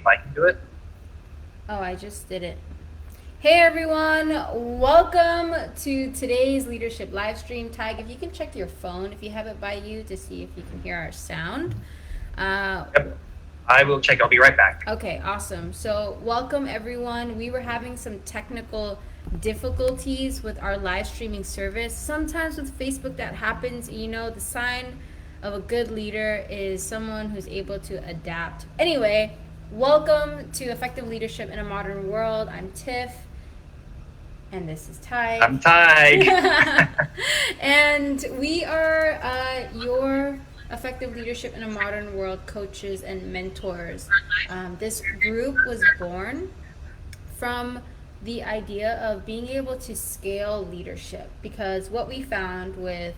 if I can do it. Oh, I just did it. Hey everyone, welcome to today's leadership live stream. Tig, if you can check your phone if you have it by you to see if you can hear our sound. Uh, Yep. I will check. I'll be right back. okay, awesome. So, welcome everyone. We were having some technical difficulties with our live streaming service. Sometimes with Facebook that happens. You know, the sign of a good leader is someone who's able to adapt. Anyway, welcome to Effective Leadership in a Modern World. I'm Tiff. And this is Ty. I'm Tig. And we are your effective leadership in a modern world coaches and mentors. This group was born from the idea of being able to scale leadership, because what we found with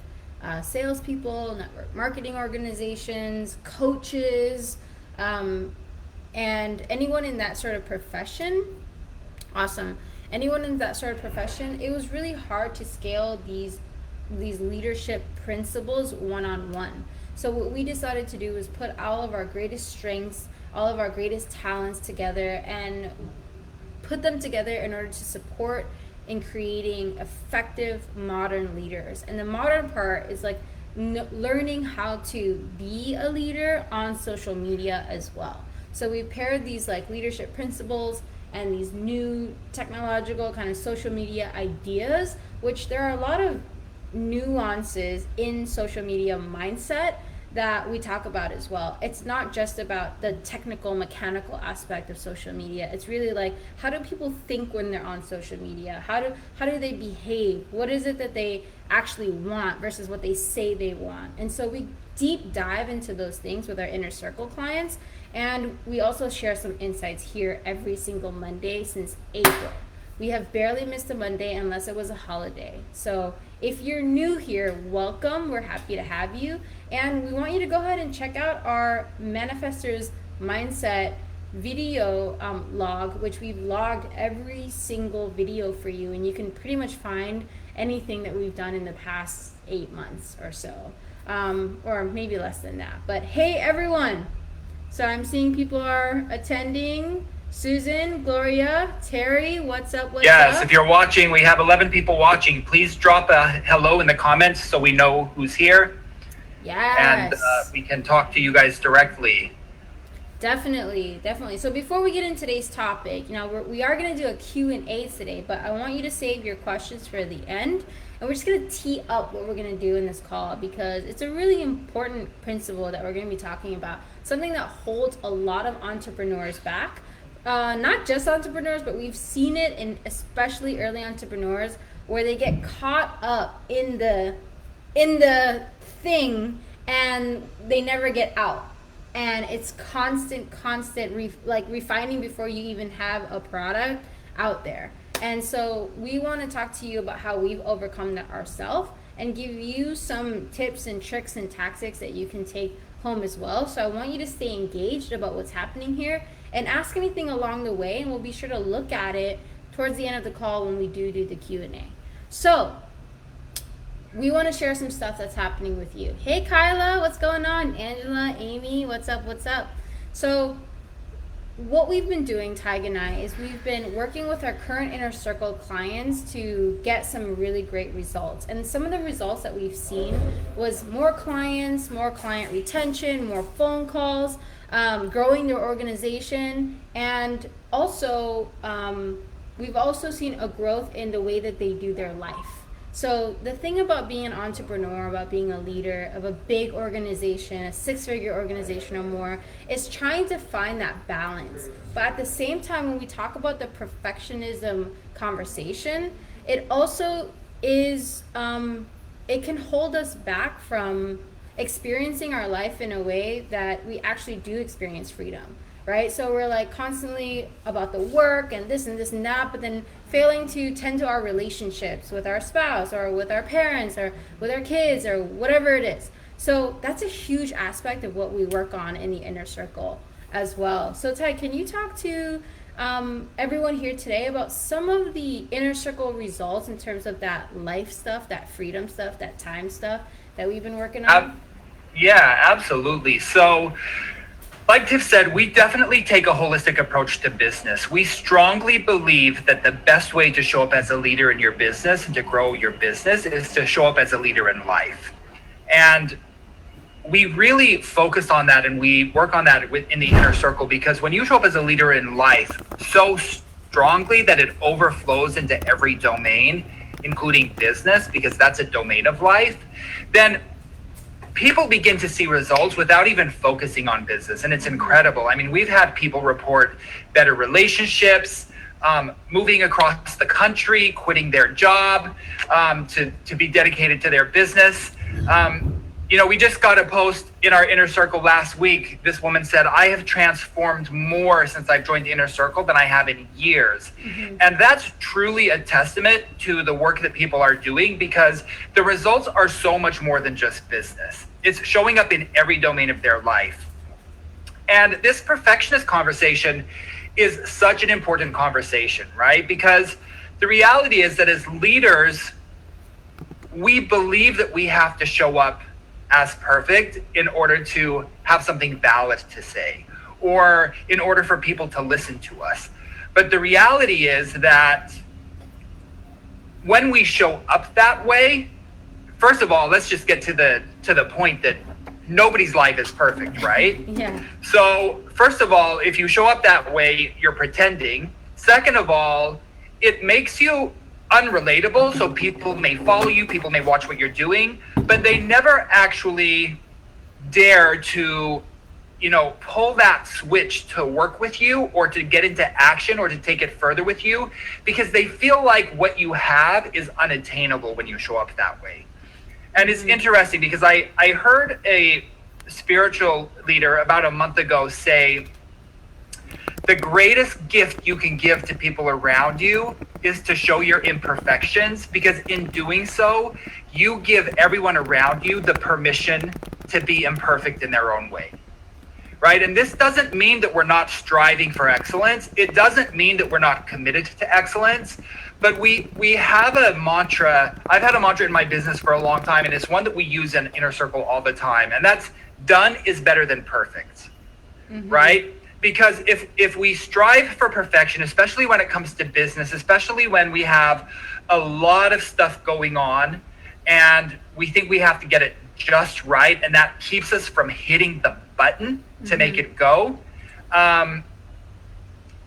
salespeople, network marketing organizations, coaches, and anyone in that sort of profession, awesome. Anyone in that sort of profession, it was really hard to scale these leadership principles one-on-one. So what we decided to do was put all of our greatest strengths, all of our greatest talents together and put them together in order to support in creating effective modern leaders. And the modern part is like learning how to be a leader on social media as well. So we paired these like leadership principles and these new technological kind of social media ideas, which there are a lot of nuances in social media mindset that we talk about as well. It's not just about the technical mechanical aspect of social media. It's really like, how do people think when they're on social media? How do they behave? What is it that they actually want versus what they say they want? And so we deep dive into those things with our inner circle clients. And we also share some insights here every single Monday since April. We have barely missed a Monday unless it was a holiday. So if you're new here, welcome. We're happy to have you. And we want you to go ahead and check out our Manifestors Mindset video log, which we've logged every single video for you. And you can pretty much find anything that we've done in the past 8 months or so, or maybe less than that. But hey, everyone. So I'm seeing people are attending. Susan, Gloria, Terry, what's up? What's Yes, up? if you're watching, we have 11 people watching. Please drop a hello in the comments so we know who's here. And Yes. we can talk to you guys directly. Definitely. So before we get into today's topic, we are going to do a Q&A today, but I want you to save your questions for the end. And we're just going to tee up what we're going to do in this call, because it's a really important principle that we're going to be talking about. Something that holds a lot of entrepreneurs back. Not just entrepreneurs, but we've seen it in especially early entrepreneurs where they get caught up in the thing and they never get out. And it's constant refining before you even have a product out there. And so we want to talk to you about how we've overcome that ourselves and give you some tips and tricks and tactics that you can take home as well. So I want you to stay engaged about what's happening here and ask anything along the way, and we'll be sure to look at it towards the end of the call when we do the Q&A. So we want to share some stuff that's happening with you. Hey Kyla, what's going on? Angela, Amy, what's up? So what we've been doing, Tig and I, is we've been working with our current inner circle clients to get some really great results. And some of the results that we've seen was more clients, more client retention, more phone calls, growing their organization, and also we've also seen a growth in the way that they do their life. So the thing about being an entrepreneur, about being a leader of a big organization, a 6-figure organization or more, is trying to find that balance. But at the same time, when we talk about the perfectionism conversation, it also is, it can hold us back from experiencing our life in a way that we actually do experience freedom. Right? So we're like constantly about the work and this and that, but then failing to tend to our relationships with our spouse or with our parents or with our kids or whatever it is. So that's a huge aspect of what we work on in the inner circle as well. So Ty, can you talk to everyone here today about some of the inner circle results in terms of that life stuff, that freedom stuff, that time stuff that we've been working on? Yeah, absolutely. So Like Tiff said, we definitely take a holistic approach to business. We strongly believe that the best way to show up as a leader in your business and to grow your business is to show up as a leader in life. And we really focus on that, and we work on that within the inner circle, because when you show up as a leader in life so strongly that it overflows into every domain, including business, because that's a domain of life, then people begin to see results without even focusing on business. And it's incredible. I mean, we've had people report better relationships, moving across the country, quitting their job, to be dedicated to their business. We just got a post in our inner circle last week. This woman said, I have transformed more since I've joined the inner circle than I have in years. Mm-hmm. And that's truly a testament to the work that people are doing, because the results are so much more than just business. It's showing up in every domain of their life. And this perfectionist conversation is such an important conversation, right? Because the reality is that as leaders, we believe that we have to show up as perfect in order to have something valid to say, or in order for people to listen to us. But the reality is that when we show up that way, first of all, let's just get to the point that nobody's life is perfect, right? Yeah. So first of all, if you show up that way, you're pretending. Second of all, it makes you unrelatable, so people may follow you, people may watch what you're doing, but they never actually dare to, pull that switch to work with you, or to get into action, or to take it further with you, because they feel like what you have is unattainable when you show up that way. And it's interesting, because I heard a spiritual leader about a month ago say, the greatest gift you can give to people around you is to show your imperfections, because in doing so, you give everyone around you the permission to be imperfect in their own way, right? And this doesn't mean that we're not striving for excellence. It doesn't mean that we're not committed to excellence, but we have a mantra. I've had a mantra in my business for a long time, and it's one that we use in Inner Circle all the time, and that's done is better than perfect, right? Because if we strive for perfection, especially when it comes to business, especially when we have a lot of stuff going on and we think we have to get it just right, and that keeps us from hitting the button to make it go,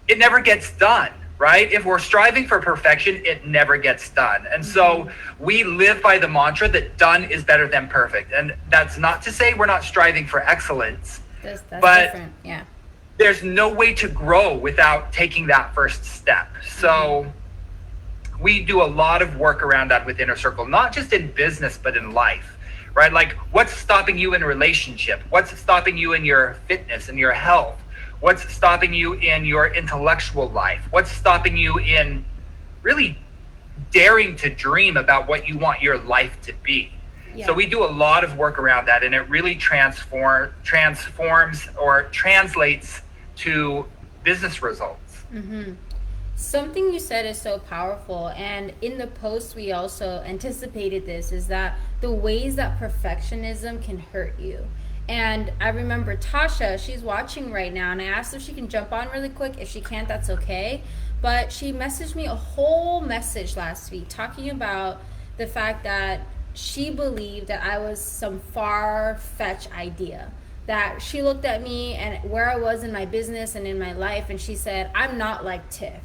it never gets done, right? If we're striving for perfection, it never gets done. And so we live by the mantra that done is better than perfect. And that's not to say we're not striving for excellence, That's but different. Yeah. There's no way to grow without taking that first step. So we do a lot of work around that with Inner Circle, not just in business, but in life, right? Like, what's stopping you in a relationship? What's stopping you in your fitness and your health? What's stopping you in your intellectual life? What's stopping you in really daring to dream about what you want your life to be? Yeah. So we do a lot of work around that, and it really transforms or translates to business results. Something you said is so powerful, and in the post we also anticipated this, is that the ways that perfectionism can hurt you. And I remember Tasha, she's watching right now, and I asked if she can jump on really quick. If she can't, that's okay. But she messaged me a whole message last week talking about the fact that she believed that I was some far-fetched idea. That she looked at me and where I was in my business and in my life, and she said, I'm not like Tiff.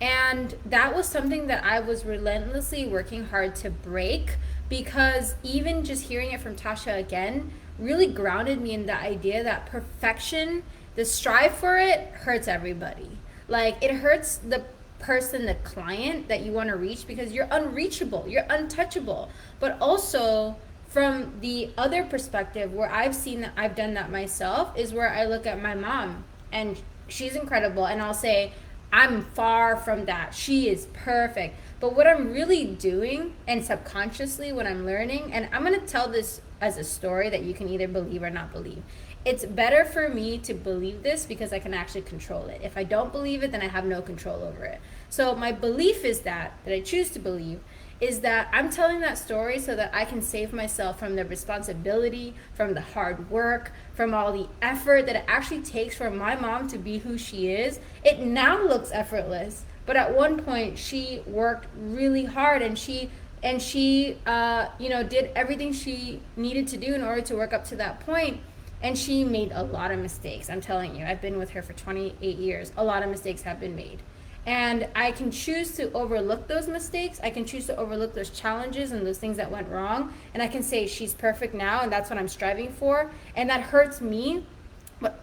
And that was something that I was relentlessly working hard to break, because even just hearing it from Tasha again really grounded me in the idea that perfection, the strive for it, hurts everybody. Like, it hurts the person, the client that you want to reach, because you're unreachable, you're untouchable. But also, from the other perspective, where I've seen that, I've done that myself, is where I look at my mom, and she's incredible, and I'll say, I'm far from that. She is perfect. But what I'm really doing, and subconsciously what I'm learning, and I'm going to tell this as a story that you can either believe or not believe. It's better for me to believe this because I can actually control it. If I don't believe it, then I have no control over it. So my belief is that I choose to believe, is that I'm telling that story so that I can save myself from the responsibility, from the hard work, from all the effort that it actually takes for my mom to be who she is. It now looks effortless, but at one point she worked really hard, and she did everything she needed to do in order to work up to that point. And she made a lot of mistakes. I'm telling you, I've been with her for 28 years. A lot of mistakes have been made. And I can choose to overlook those mistakes. I can choose to overlook those challenges and those things that went wrong. And I can say she's perfect now, and that's what I'm striving for. And that hurts me.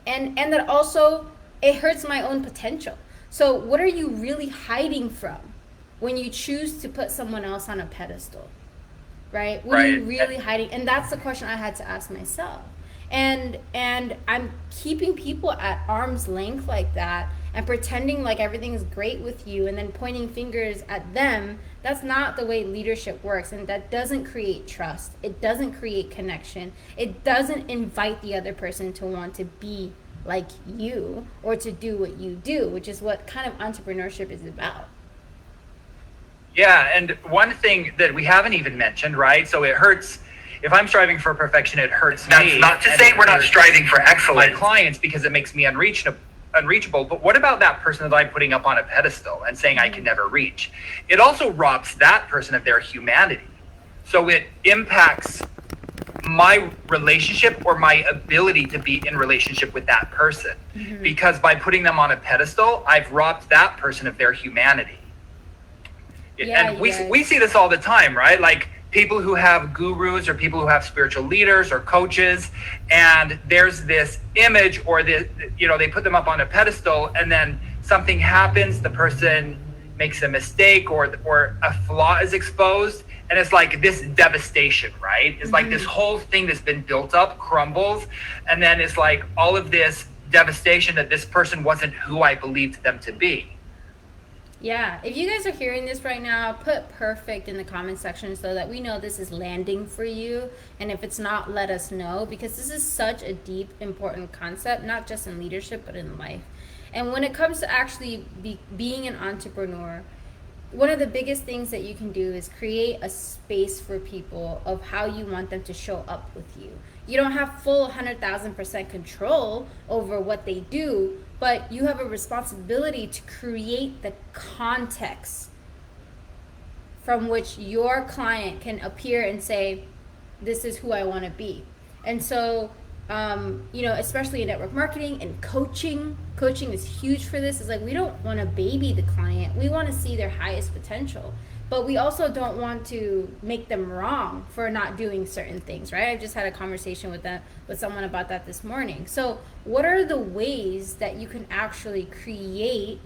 And that also, it hurts my own potential. So what are you really hiding from when you choose to put someone else on a pedestal? Right? What are you really hiding? And that's the question I had to ask myself. And I'm keeping people at arm's length like that and pretending like everything's great with you and then pointing fingers at them. That's not the way leadership works, and that doesn't create trust. It doesn't create connection. It doesn't invite the other person to want to be like you or to do what you do, which is what kind of entrepreneurship is about. Yeah, and one thing that we haven't even mentioned, right? So it hurts. If I'm striving for perfection, it hurts me. That's not to say we're not striving for excellence. My clients, because it makes me unreachable. But what about that person that I'm putting up on a pedestal and saying I can never reach? It also robs that person of their humanity. So it impacts my relationship or my ability to be in relationship with that person. Mm-hmm. Because by putting them on a pedestal, I've robbed that person of their humanity. Yeah, and we see this all the time, right? Like, people who have gurus or people who have spiritual leaders or coaches, and there's this image or they put them up on a pedestal, and then something happens, the person makes a mistake or a flaw is exposed, and it's like this devastation, right? It's like this whole thing that's been built up crumbles, and then it's like all of this devastation that this person wasn't who I believed them to be. Yeah, if you guys are hearing this right now, put perfect in the comment section so that we know this is landing for you. And if it's not, let us know, because this is such a deep, important concept, not just in leadership, but in life. And when it comes to actually being an entrepreneur, one of the biggest things that you can do is create a space for people of how you want them to show up with you. You don't have full 100,000% control over what they do, but you have a responsibility to create the context from which your client can appear and say, this is who I want to be. And so, especially in network marketing and coaching is huge for this. It's like, we don't want to baby the client. We want to see their highest potential. But we also don't want to make them wrong for not doing certain things, right? I just had a conversation with someone about that this morning. So what are the ways that you can actually create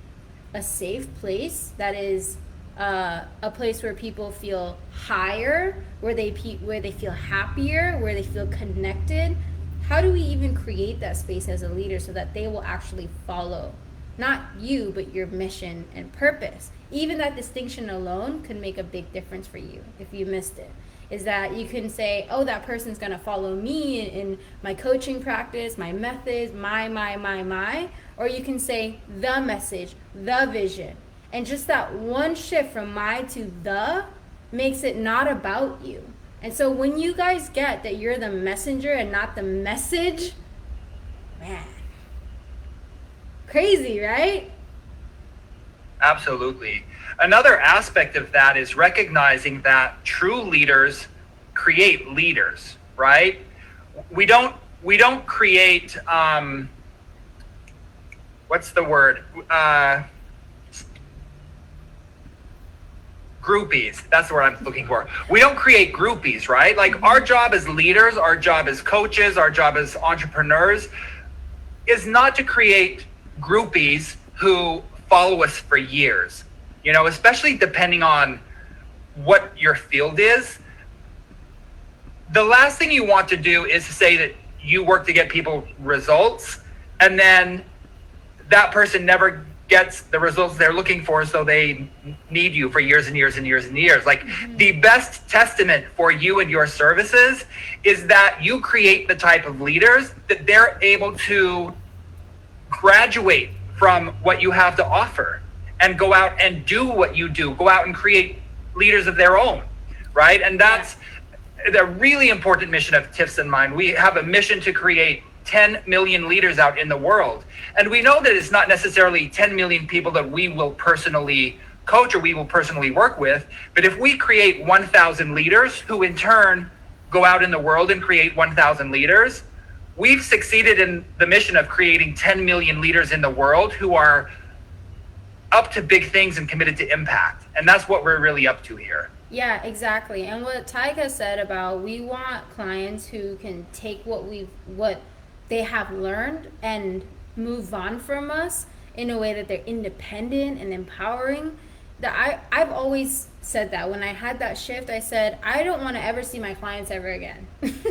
a safe place that is a place where people feel higher, where they feel happier, where they feel connected? How do we even create that space as a leader so that they will actually follow, not you, but your mission and purpose? Even that distinction alone could make a big difference for you if you missed it. Is that you can say, oh, that person's going to follow me in my coaching practice, my methods, my, or you can say the message, the vision. And just that one shift from my to the makes it not about you. And so when you guys get that you're the messenger and not the message, man, crazy, right? Absolutely. Another aspect of that is recognizing that true leaders create leaders, right? We don't create what's the word? Groupies. That's the word I'm looking for. We don't create groupies, right? Like, our job as leaders, our job as coaches, our job as entrepreneurs is not to create groupies who follow us for years, especially depending on what your field is. The last thing you want to do is to say that you work to get people results, and then that person never gets the results they're looking for, so they need you for years and years and years and years. Like, the best testament for you and your services is that you create the type of leaders that they're able to graduate from what you have to offer and go out and do what you do, go out and create leaders of their own, right? And that's the really important mission of TIFS in mind. We have a mission to create 10 million leaders out in the world. And we know that it's not necessarily 10 million people that we will personally coach or we will personally work with, but if we create 1,000 leaders who in turn go out in the world and create 1,000 leaders, we've succeeded in the mission of creating 10 million leaders in the world who are up to big things and committed to impact. And that's what we're really up to here. Yeah, exactly. And what Tyga said about, we want clients who can take what they have learned and move on from us in a way that they're independent and empowering. That I've always said that when I had that shift, I said, I don't want to ever see my clients ever again.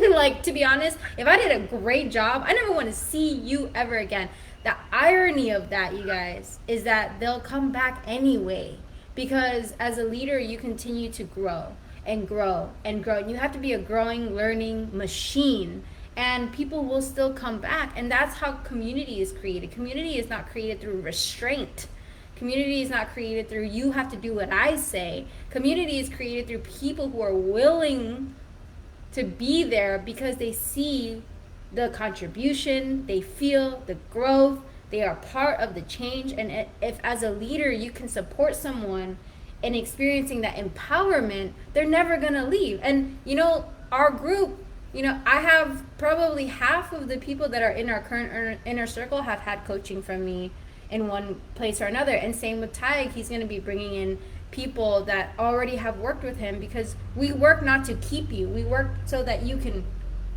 Like, to be honest, if I did a great job, I never want to see you ever again. The irony of that, you guys, is that they'll come back anyway, because as a leader, you continue to grow and grow and grow. And you have to be a growing, learning machine, and people will still come back. And that's how community is created. Community is not created through restraint. Community is not created through, you have to do what I say. Community is created through people who are willing to be there because they see the contribution, they feel the growth, they are part of the change. And if as a leader you can support someone in experiencing that empowerment, they're never gonna leave. And our group, I have probably half of the people that are in our current inner circle have had coaching from me in one place or another. And same with Tyg, he's going to be bringing in people that already have worked with him, because we work not to keep you, we work so that you can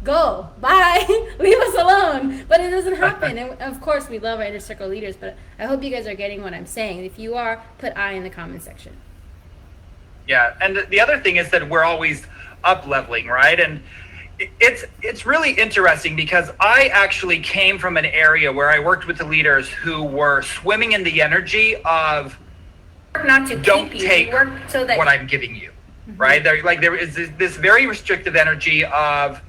go, bye, leave us alone. But it doesn't happen. And of course we love our inner circle leaders, but I hope you guys are getting what I'm saying. If you are, put I in the comment section. Yeah, and the other thing is that we're always up leveling, right? And it's really interesting because I actually came from an area where I worked with the leaders who were swimming in the energy of Not to don't keep you. take We work so that what I'm giving you, right? There is this very restrictive energy of,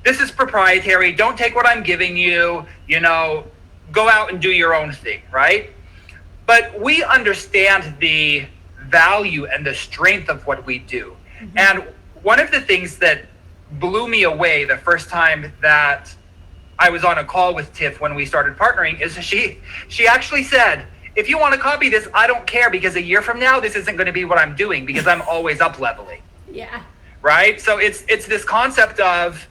this is proprietary, don't take what I'm giving you, go out and do your own thing, right? But we understand the value and the strength of what we do. And one of the things that blew me away the first time that I was on a call with Tiff when we started partnering is she actually said, if you want to copy this, I don't care, because a year from now, this isn't going to be what I'm doing, because I'm always up leveling. Yeah. Right? So it's this concept of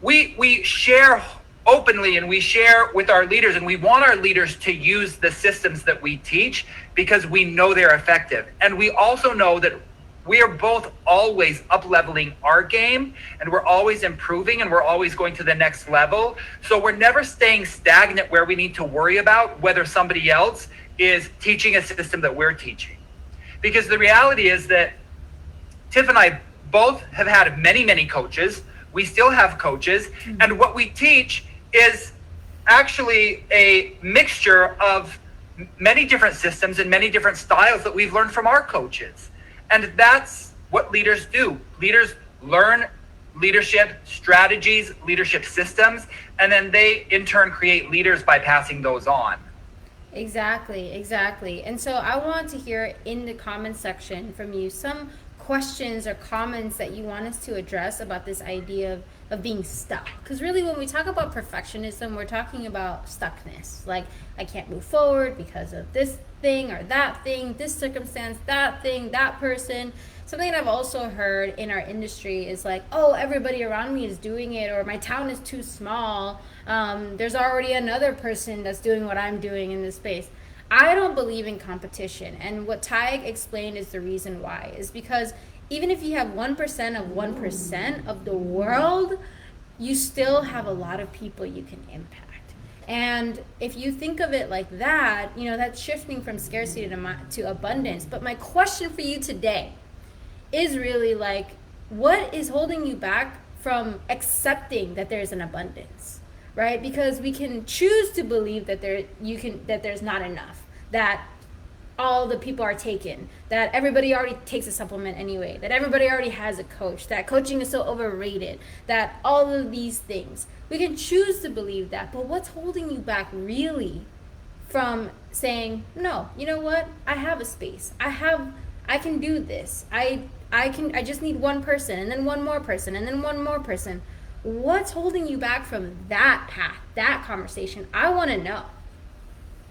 we share openly and we share with our leaders, and we want our leaders to use the systems that we teach because we know they're effective. And we also know that we are both always up leveling our game, and we're always improving, and we're always going to the next level. So we're never staying stagnant where we need to worry about whether somebody else is teaching a system that we're teaching. Because the reality is that Tiff and I both have had many, many coaches. We still have coaches. And what we teach is actually a mixture of many different systems and many different styles that we've learned from our coaches. And that's what leaders do. Leaders learn leadership strategies, leadership systems, and then they in turn create leaders by passing those on. Exactly. And so I want to hear in the comment section from you some questions or comments that you want us to address about this idea of being stuck. Because really when we talk about perfectionism, we're talking about stuckness. Like, I can't move forward because of this thing or that thing, this circumstance, that thing, that person. Something that I've also heard in our industry is like, oh, everybody around me is doing it, or my town is too small. There's already another person that's doing what I'm doing in this space. I don't believe in competition. And what Tyg explained is the reason why, is because even if you have 1% of 1% of the world, you still have a lot of people you can impact. And if you think of it like that, that's shifting from scarcity to abundance. But my question for you today is really like, what is holding you back from accepting that there's an abundance, right? Because we can choose to believe that there's not enough, that all the people are taken, that everybody already takes a supplement anyway, that everybody already has a coach, that coaching is so overrated, that all of these things. We can choose to believe that, but what's holding you back really from saying, no, you know what? I have a space. I I can do this. I just need one person, and then one more person, and then one more person. What's holding you back from that path, that conversation? I want to know.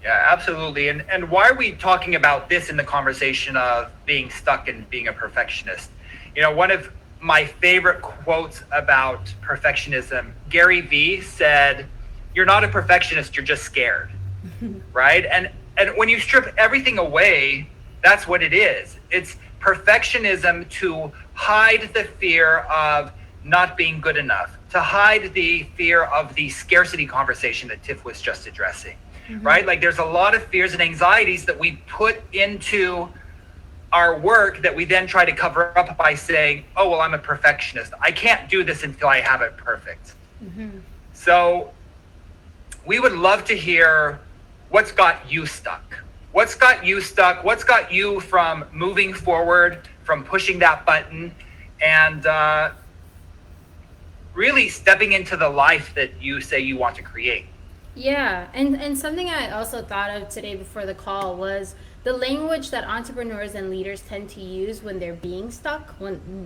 Yeah, absolutely. And why are we talking about this in the conversation of being stuck and being a perfectionist? You know, one of my favorite quotes about perfectionism, Gary Vee said, "You're not a perfectionist, you're just scared." Right? And when you strip everything away, that's what it is. It's perfectionism to hide the fear of not being good enough, to hide the fear of the scarcity conversation that Tiff was just addressing. Right? Like there's a lot of fears and anxieties that we put into our work that we then try to cover up by saying, oh, well, I'm a perfectionist. I can't do this until I have it perfect. So we would love to hear what's got you stuck. What's got you stuck? What's got you from moving forward, from pushing that button, and really stepping into the life that you say you want to create? Yeah, and something I also thought of today before the call was the language that entrepreneurs and leaders tend to use when they're being stuck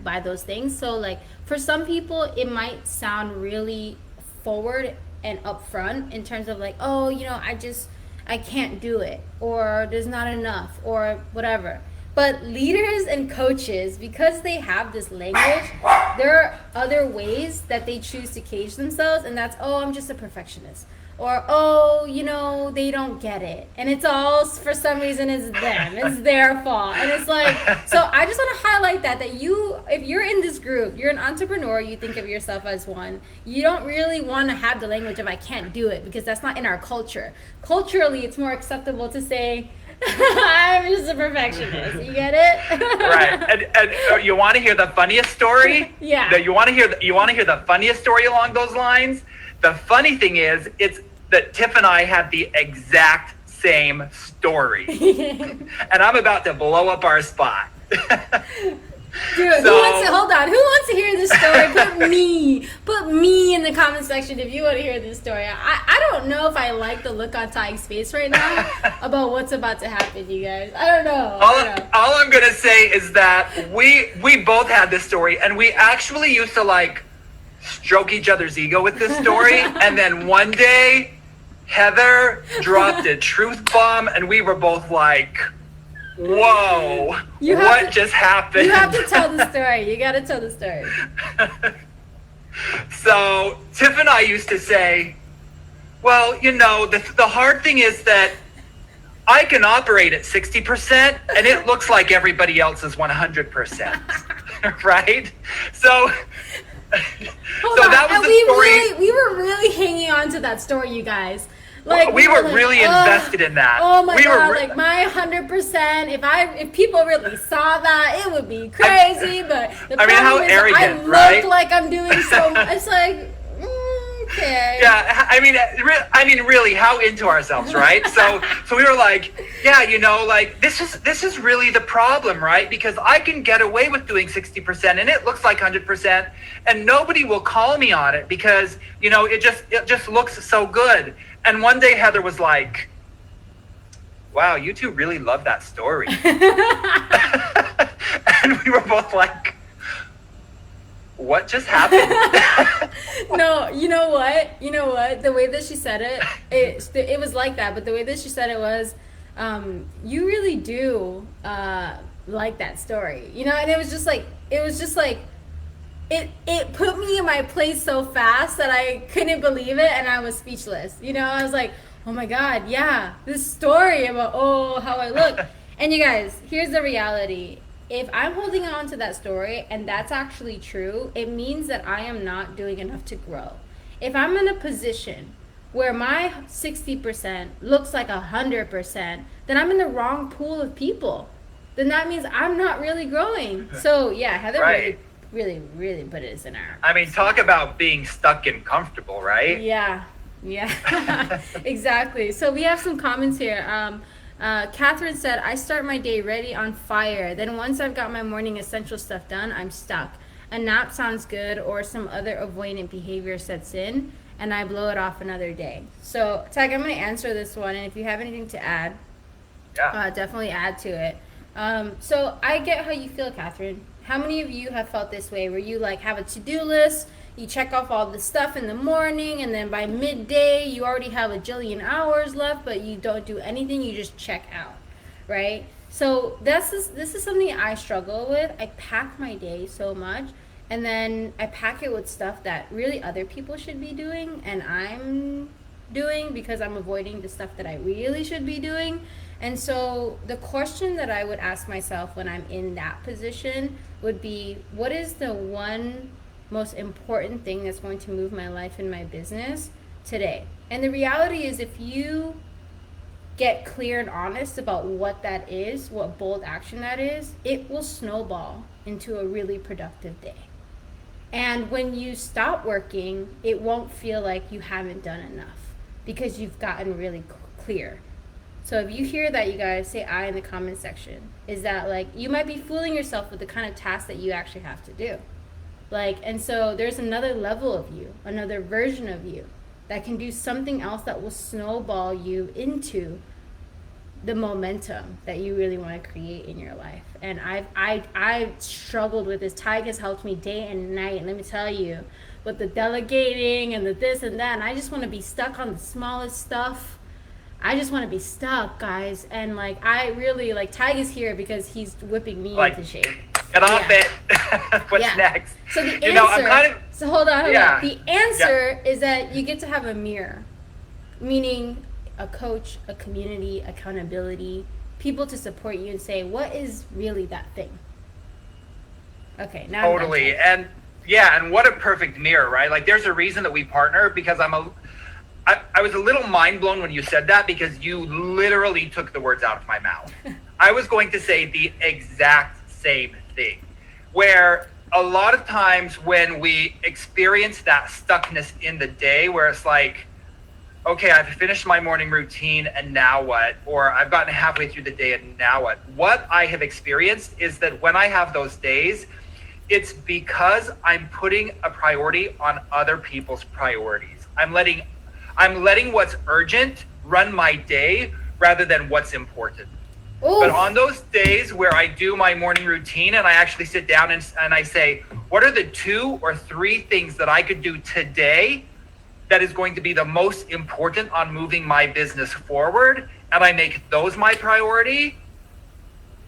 by those things. So like for some people, it might sound really forward and upfront in terms of like, oh, you know, I can't do it, or there's not enough, or whatever. But leaders and coaches, because they have this language, there are other ways that they choose to cage themselves, and that's, oh, I'm just a perfectionist. Or, oh, you know, they don't get it. And it's all, for some reason, it's them. It's their fault. And it's like, so I just want to highlight that if you're in this group, you're an entrepreneur, you think of yourself as one, you don't really want to have the language of I can't do it, because that's not in our culture. Culturally, it's more acceptable to say, I'm just a perfectionist. You get it? Right. And you want to hear the funniest story? Yeah. You want to hear the funniest story along those lines? The funny thing is, it's that Tiff and I have the exact same story. And I'm about to blow up our spot. Dude, hold on. Who wants to hear this story? Put me in the comment section if you want to hear this story. I don't know if I like the look on Tyke's face right now about what's about to happen, you guys. I don't know. All I'm going to say is that we both had this story, and we actually used to like stroke each other's ego with this story. And then one day, Heather dropped a truth bomb, and we were both like, whoa, what just happened? You have to tell the story. You got to tell the story. So Tiff and I used to say, well, you know, the hard thing is that I can operate at 60%, and it looks like everybody else is 100%. Right? So... that was the story. We were really hanging on to that story, you guys. Like we were really invested in that. Oh my god! Like my 100%. If people really saw that, it would be crazy. But the problem how is, arrogant, I look like I'm doing so much. It's like. Okay. Yeah, I mean, really, how into ourselves, right? So we were like, yeah, you know, like this is really the problem, right? Because I can get away with doing 60%, and it looks like 100%, and nobody will call me on it because you know it just looks so good. And one day Heather was like, "Wow, you two really love that story," and we were both like, what just happened? No, you know what? The way that she said it was like that. But the way that she said it was, you really do like that story, you know. And it was just like it put me in my place so fast that I couldn't believe it, and I was speechless. You know, I was like, oh my god, yeah, this story about how I look. And you guys, here's the reality. If I'm holding on to that story and that's actually true, it means that I am not doing enough to grow. If I'm in a position where my 60% looks like 100%, then I'm in the wrong pool of people. Then that means I'm not really growing. So yeah, Heather right. really put it in our. I mean, talk about being stuck and comfortable, right? Yeah, exactly. So we have some comments here. Catherine said, I start my day ready on fire. Then once I've got my morning essential stuff done, I'm stuck. A nap sounds good, or some other avoidant behavior sets in, and I blow it off another day. So, Tag, I'm going to answer this one, and if you have anything to add, definitely add to it. So I get how you feel, Catherine. How many of you have felt this way, where you like have a to-do list, you check off all the stuff in the morning, and then by midday you already have a jillion hours left, but you don't do anything, you just check out, right? So this is something I struggle with. I pack my day so much, and then I pack it with stuff that really other people should be doing, and I'm doing because I'm avoiding the stuff that I really should be doing. And so the question that I would ask myself when I'm in that position would be, what is the one most important thing that's going to move my life and my business today? And the reality is, if you get clear and honest about what that is, what bold action that is, it will snowball into a really productive day. And when you stop working, it won't feel like you haven't done enough because you've gotten really clear. So if you hear that, you guys say I in the comment section. Is that like, you might be fooling yourself with the kind of task that you actually have to do. Like, and so there's another level of you, another version of you that can do something else that will snowball you into the momentum that you really want to create in your life. And I've struggled with this. Tig has helped me day and night, and let me tell you, with the delegating and the this and that, and I just want to be stuck on the smallest stuff. I just want to be stuck, guys. And like, I really like, Tig is here because he's whipping me Like, into shape. Get off it. What's Yeah. next? So the answer, You know, I'm kind of, so hold on. Yeah. The answer is that you get to have a mirror, meaning a coach, a community, accountability, people to support you and say, what is really that thing? Okay, now I'm totally. done. And yeah, and what a perfect mirror, right? Like, there's a reason that we partner, because I was a little mind blown when you said that, because you literally took the words out of my mouth. I was going to say the exact same thing, where a lot of times when we experience that stuckness in the day, where it's like, okay, I've finished my morning routine and now what? Or I've gotten halfway through the day and now what? What I have experienced is that when I have those days, it's because I'm putting a priority on other people's priorities. I'm letting what's urgent run my day rather than what's important. Oof. But on those days where I do my morning routine and I actually sit down and I say, what are the 2 or 3 things that I could do today that is going to be the most important on moving my business forward, and I make those my priority,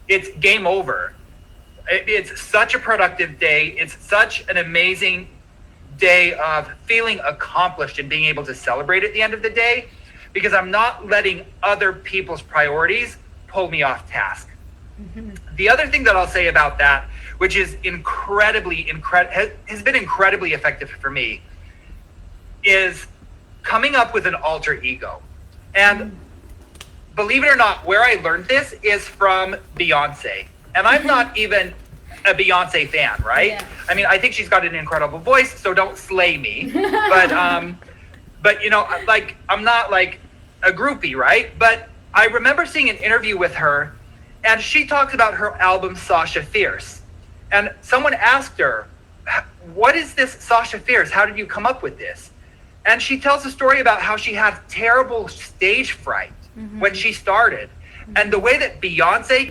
it's game over. It's such a productive day. It's such an amazing day of feeling accomplished and being able to celebrate at the end of the day, because I'm not letting other people's priorities pull me off task. Mm-hmm. The other thing that I'll say about that, which is has been incredibly effective for me, is coming up with an alter ego. And believe it or not, where I learned this is from Beyonce. And I'm not even a Beyonce fan, right? Yeah. I mean, I think she's got an incredible voice, so don't slay me. But you know, like, I'm not like a groupie, right? But I remember seeing an interview with her, and she talked about her album Sasha Fierce. And someone asked her, what is this Sasha Fierce? How did you come up with this? And she tells a story about how she had terrible stage fright when she started. And the way that Beyonce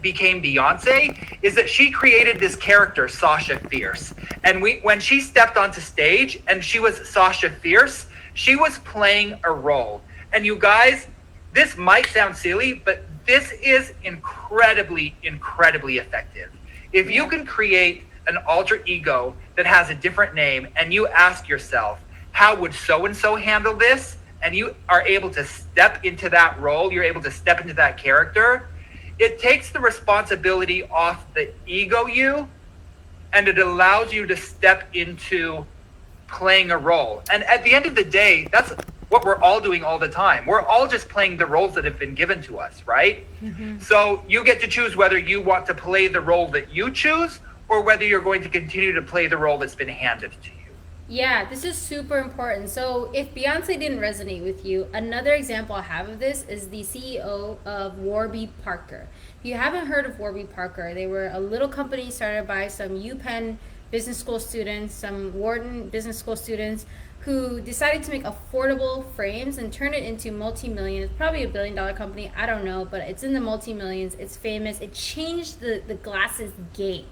became Beyonce is that she created this character, Sasha Fierce. And when she stepped onto stage and she was Sasha Fierce, she was playing a role. And you guys, this might sound silly, but this is incredibly, incredibly effective. If you can create an alter ego that has a different name, and you ask yourself, how would so-and-so handle this? And you are able to step into that role, you're able to step into that character, it takes the responsibility off the ego you, and it allows you to step into playing a role. And at the end of the day, that's what we're all doing all the time. We're all just playing the roles that have been given to us, right? Mm-hmm. So you get to choose whether you want to play the role that you choose, or whether you're going to continue to play the role that's been handed to you. Yeah, this is super important. So if Beyonce didn't resonate with you, another example I have of this is the CEO of Warby Parker. If you haven't heard of Warby Parker, they were a little company started by some UPenn business school students, some Wharton business school students, who decided to make affordable frames and turn it into multi-million. It's probably $1 billion company. I don't know, but it's in the multi-millions. It's famous. It changed the glasses game.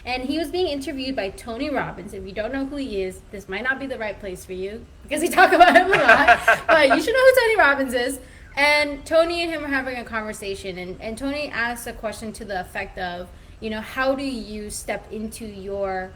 And he was being interviewed by Tony Robbins. If you don't know who he is, this might not be the right place for you because we talk about him a lot. But you should know who Tony Robbins is. And Tony and him were having a conversation. And Tony asked a question to the effect of, you know, how do you step into your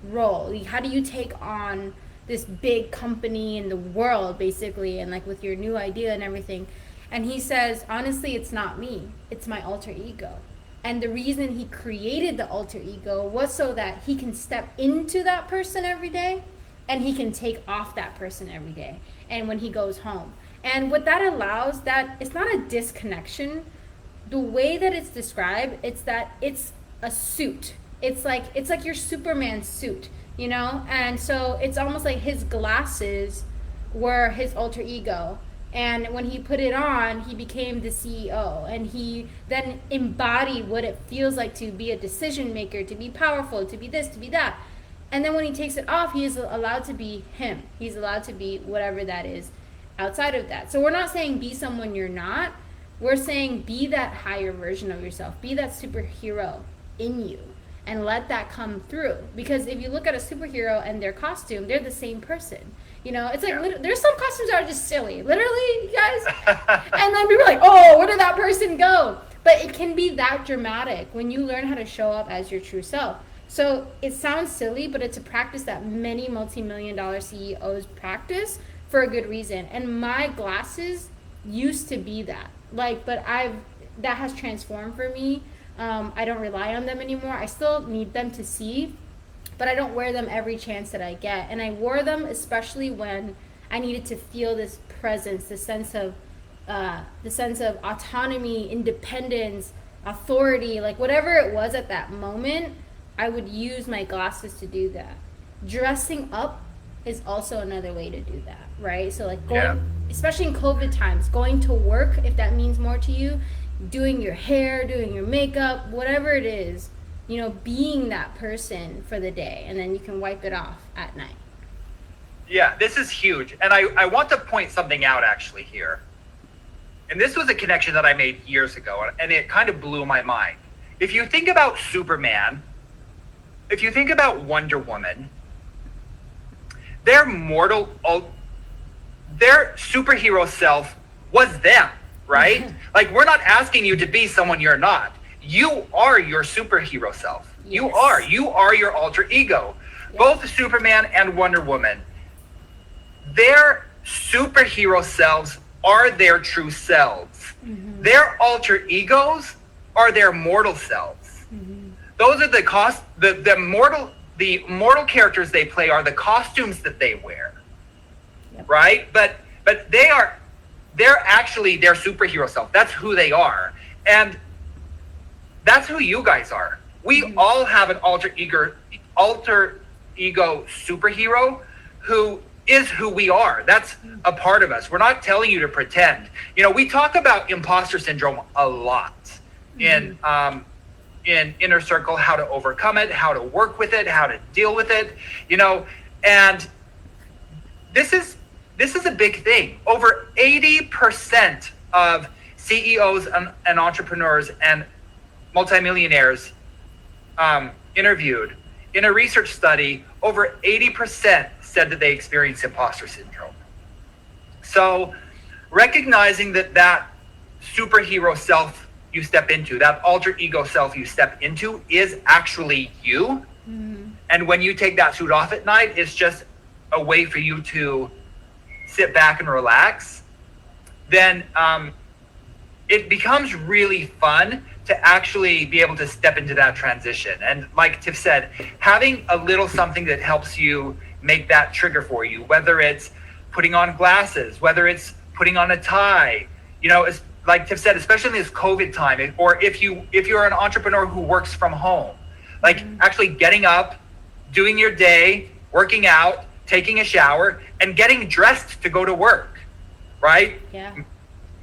role? How do you take on this big company in the world, basically, and like with your new idea and everything? And he says, honestly, it's not me. It's my alter ego. And the reason he created the alter ego was so that he can step into that person every day and he can take off that person every day and when he goes home. And what that allows, that it's not a disconnection. The way that it's described, it's that it's a suit. It's like your Superman suit, you know? And so it's almost like his glasses were his alter ego. And when he put it on, he became the CEO, and he then embodied what it feels like to be a decision maker, to be powerful, to be this, to be that. And then when he takes it off, he is allowed to be him. He's allowed to be whatever that is outside of that. So we're not saying be someone you're not. We're saying be that higher version of yourself. Be that superhero in you and let that come through. Because if you look at a superhero and their costume, they're the same person. You know, it's like, there's some costumes that are just silly, literally, you guys. And then people are like, oh, where did that person go? But it can be that dramatic when you learn how to show up as your true self. So it sounds silly, but it's a practice that many multi-million-dollar CEOs practice for a good reason. And my glasses used to be that. But that has transformed for me. I don't rely on them anymore. I still need them to see, but I don't wear them every chance that I get. And I wore them especially when I needed to feel this presence, the sense of autonomy, independence, authority, like whatever it was at that moment. I would use my glasses to do that. Dressing up is also another way to do that, right? So like going, especially in COVID times, going to work, if that means more to you, doing your hair, doing your makeup, whatever it is, you know, being that person for the day, and then you can wipe it off at night. Yeah, this is huge. And I want to point something out actually here. And this was a connection that I made years ago, and it kind of blew my mind. If you think about Superman, if you think about Wonder Woman, their superhero self was them, right? Like, we're not asking you to be someone you're not. You are your superhero self. Yes. You are your alter ego. Yes. Both Superman and Wonder Woman, their superhero selves are their true selves. Mm-hmm. Their alter egos are their mortal selves. Mm-hmm. Those are the mortal characters they play are the costumes that they wear. Yep. Right? But they're actually their superhero self. That's who they are. And that's who you guys are. We all have an alter ego superhero who is who we are. That's a part of us. We're not telling you to pretend. You know, we talk about imposter syndrome a lot in Inner Circle, how to overcome it, how to work with it, how to deal with it, you know, and this is a big thing. Over 80% of CEOs and entrepreneurs and multimillionaires interviewed in a research study, over 80% said that they experienced imposter syndrome. So recognizing that superhero self you step into, that alter ego self you step into is actually you. Mm-hmm. And when you take that suit off at night, it's just a way for you to sit back and relax. Then it becomes really fun to actually be able to step into that transition. And like Tiff said, having a little something that helps you make that trigger for you, whether it's putting on glasses, whether it's putting on a tie, you know, it's, like Tiff said, especially in this COVID time, or if you're an entrepreneur who works from home, like actually getting up, doing your day, working out, taking a shower, and getting dressed to go to work, right? Yeah.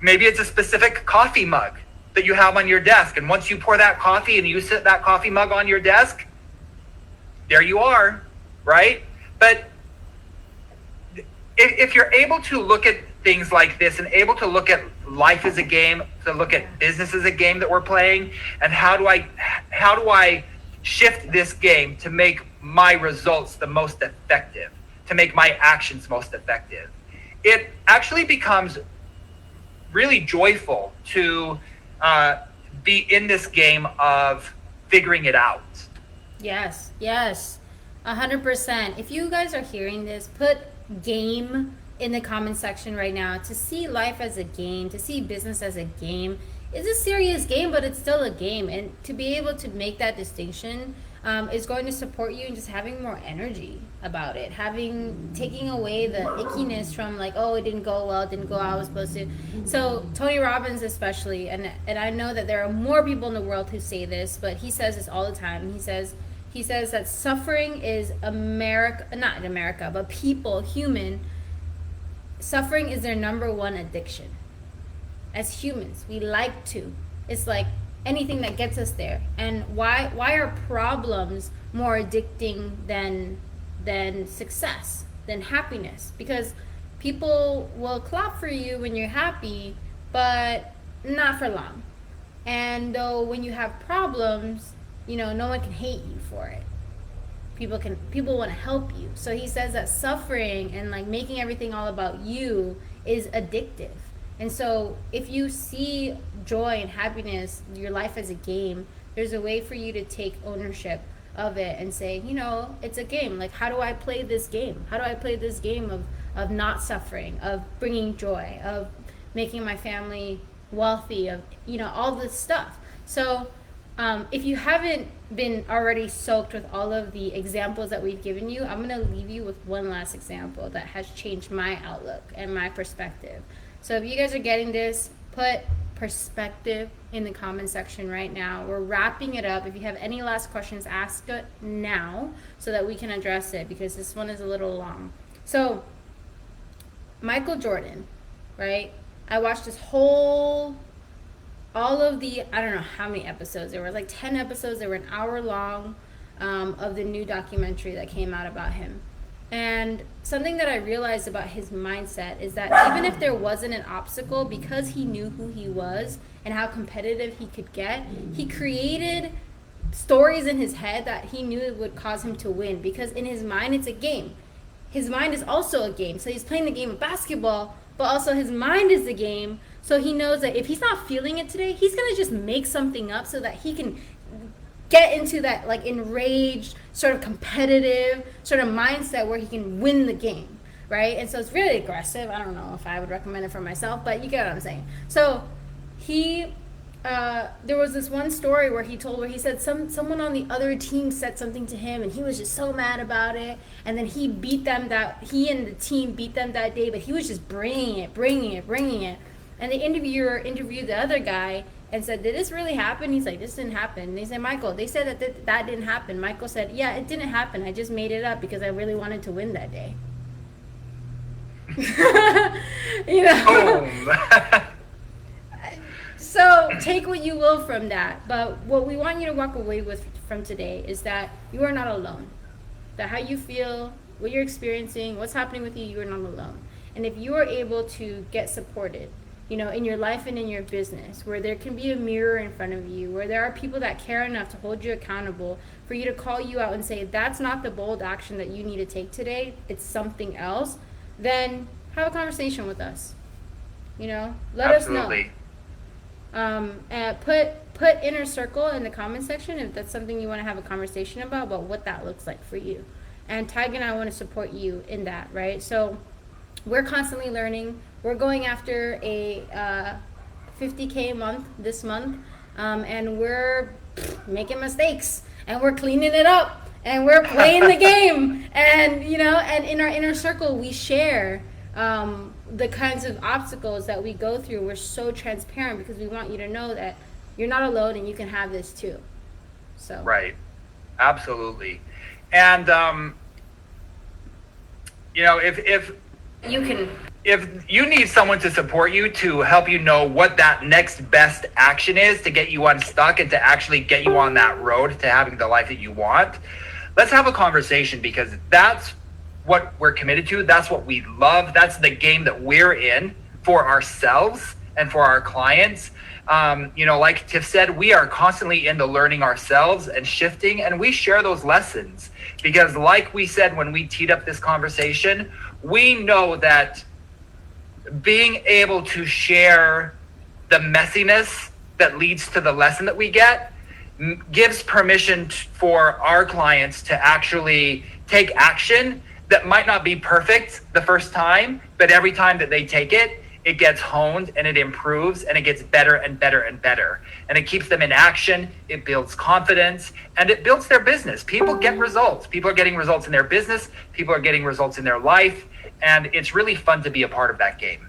Maybe it's a specific coffee mug that you have on your desk. And once you pour that coffee and you sit that coffee mug on your desk, there you are, right? But if you're able to look at things like this and able to look at life as a game, to look at business as a game that we're playing, and how do I shift this game to make my results the most effective, to make my actions most effective, it actually becomes really joyful to be in this game of figuring it out. Yes, 100%. If you guys are hearing this, put game in the comment section right now. To see life as a game, to see business as a game. It's a serious game, but it's still a game. And to be able to make that distinction is going to support you in just having more energy about it. Taking away the ickiness from like, oh, it didn't go well, it didn't go how I was supposed to. So Tony Robbins especially, and I know that there are more people in the world who say this, but he says this all the time. He says that suffering is suffering is their number one addiction. As humans, we like to. It's like anything that gets us there. And why are problems more addicting than success, than happiness? Because people will clap for you when you're happy, but not for long. And though when you have problems, no one can hate you for it. People want to help you. So he says that suffering and like making everything all about you is addictive. And so if you see joy and happiness, your life as a game, there's a way for you to take ownership of it and say, it's a game. Like, how do I play this game? How do I play this game of not suffering, of bringing joy, of making my family wealthy, of, all this stuff. So if you haven't been already soaked with all of the examples that we've given you, I'm going to leave you with one last example that has changed my outlook and my perspective. So if you guys are getting this, put perspective in the comment section right now. We're wrapping it up. If you have any last questions, ask it now so that we can address it, because this one is a little long. So Michael Jordan, right? I watched all of the, I don't know how many episodes. There were like 10 episodes. They were an hour long of the new documentary that came out about him. And something that I realized about his mindset is that even if there wasn't an obstacle, because he knew who he was and how competitive he could get, he created stories in his head that he knew would cause him to win, because in his mind, it's a game. His mind is also a game. So he's playing the game of basketball, but also his mind is the game. So he knows that if he's not feeling it today, he's going to just make something up so that he can get into that like enraged, sort of competitive sort of mindset where he can win the game, right? And so it's really aggressive. I don't know if I would recommend it for myself, but you get what I'm saying. So there was this one story where he said someone on the other team said something to him and he was just so mad about it, and then he and the team beat them that day, but he was just bringing it. And the interviewer interviewed the other guy and said, did this really happen? He's like, this didn't happen. And they said, Michael, they said that didn't happen. Michael said, yeah, it didn't happen. I just made it up because I really wanted to win that day. So take what you will from that. But what we want you to walk away with from today is that you are not alone. That how you feel, what you're experiencing, what's happening with you, you are not alone. And if you are able to get supported, in your life and in your business, where there can be a mirror in front of you, where there are people that care enough to hold you accountable, for you to call you out and say, that's not the bold action that you need to take today, it's something else, then have a conversation with us. Let Absolutely. us know. And put inner circle in the comment section if that's something you want to have a conversation about what that looks like for you. And Tig and I want to support you in that, right? So we're constantly learning. We're going after a 50K a month this month, and we're making mistakes, and we're cleaning it up, and we're playing the game, and and in our inner circle we share the kinds of obstacles that we go through. We're so transparent because we want you to know that you're not alone and you can have this too. So right, absolutely. And if you need someone to support you, to help you know what that next best action is to get you unstuck and to actually get you on that road to having the life that you want, let's have a conversation, because that's what we're committed to. That's what we love. That's the game that we're in for ourselves and for our clients. Like Tiff said, we are constantly into learning ourselves and shifting, and we share those lessons because, like we said when we teed up this conversation, we know that being able to share the messiness that leads to the lesson that we get gives permission for our clients to actually take action that might not be perfect the first time, but every time that they take it, it gets honed and it improves and it gets better and better and better. And it keeps them in action, it builds confidence, and it builds their business. People get results. People are getting results in their business. People are getting results in their life. And it's really fun to be a part of that game.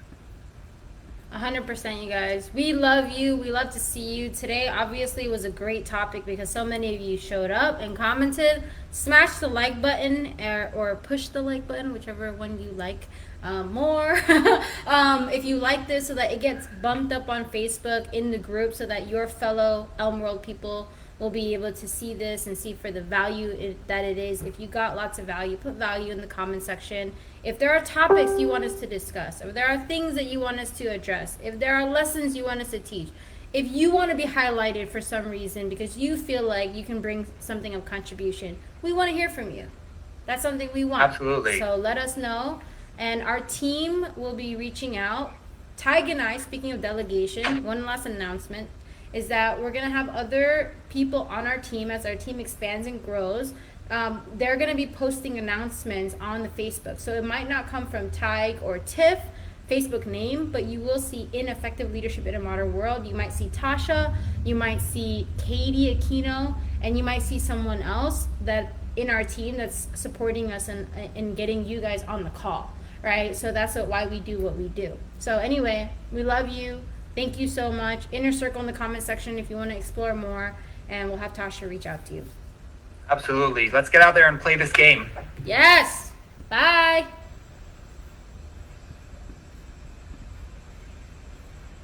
100%, you guys. We love you. We love to see you. Today, obviously, was a great topic because so many of you showed up and commented. Smash the like button or push the like button, whichever one you like more. If you like this, so that it gets bumped up on Facebook in the group so that your fellow ELMWORLD people will be able to see this and see for the value that it is. If you got lots of value, put value in the comment section. If there are topics you want us to discuss, if there are things that you want us to address, if there are lessons you want us to teach, if you want to be highlighted for some reason because you feel like you can bring something of contribution, we want to hear from you. That's something we want. Absolutely. So let us know. And our team will be reaching out. Tig and I, speaking of delegation, one last announcement is that we're going to have other people on our team as our team expands and grows. They're going to be posting announcements on the Facebook. So it might not come from Tig or Tiff, Facebook name, but you will see Ineffective Leadership in a Modern World. You might see Tasha, you might see Katie Aquino, and you might see someone else that in our team that's supporting us in getting you guys on the call, right? So that's why we do what we do. So anyway, we love you. Thank you so much. Inner circle in the comment section if you want to explore more, and we'll have Tasha reach out to you. Absolutely. Let's get out there and play this game. Yes. Bye.